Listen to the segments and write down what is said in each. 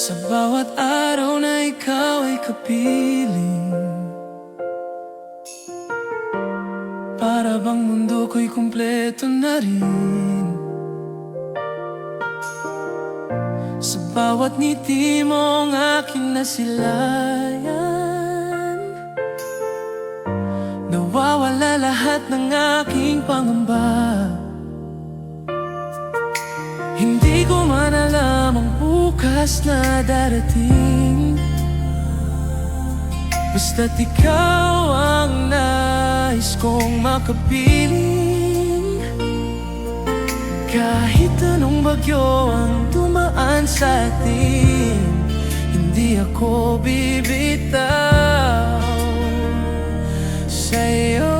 Sa bawat araw na ikaw ay kapiling, para bang mundo ko'y kumpleto na rin. Sa bawat ngiti mo ang aking nasilayan, nawawala lahat ng aking pangamba. Hindi ko man alam ang bukas na darating, basta't ikaw ang nais kong makapiling. Kahit anong bagyo ang dumaan sa atin, hindi ako bibitaw sa'yo.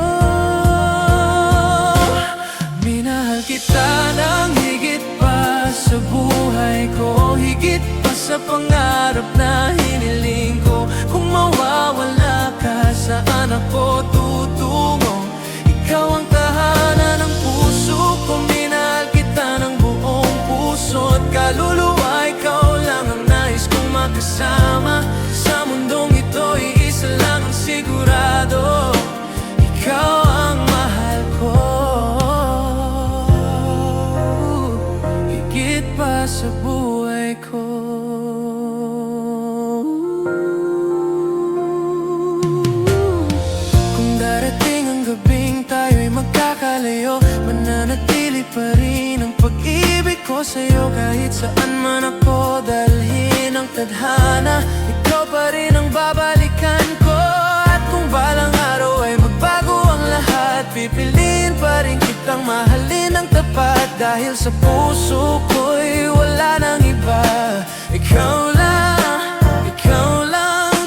Minahal kita ng higit pa sa buhay ko, higit pa sa pangarap na hiniling ko. Kung mawawala ka, saan ako tutungo? Ikaw ang tahanan ng puso ko. Minahal kita ng buong puso at kaluluwa. Ikaw lang ang nais kong makasama. Sa mundong ito, iisa lang ang sigurado, ikaw ang mahal ko, higit pa sa buhay ko. Kung darating ang gabing tayo'y magkakalayo, mananatili pa rin ang pag-ibig ko sa'yo. Kahit saan man ako dalhin ang tadhana, ikaw pa rin ang babalikan ko. At kung balang araw ay magbago ang lahat, pipiliin pa rin kitang mahalin ng tapat. Dahil sa puso ko'y wala nang iba, ikaw lang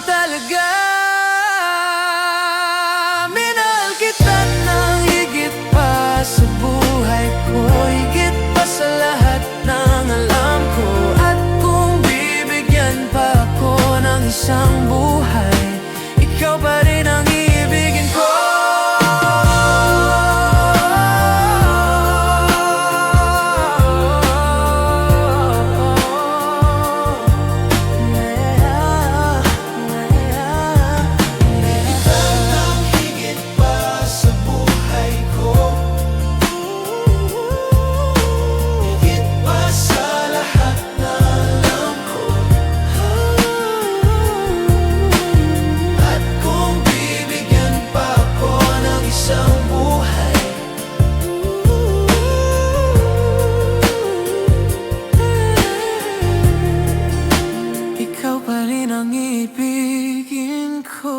talaga. Minahal kita ng higit pa sa buhay ko, higit pa sa lahat ng alam ko. At kung bibigyan pa ako ng isang buhay, ikaw pa rin ang iibigin ko. Ikaw pa rin ang ibigin ko.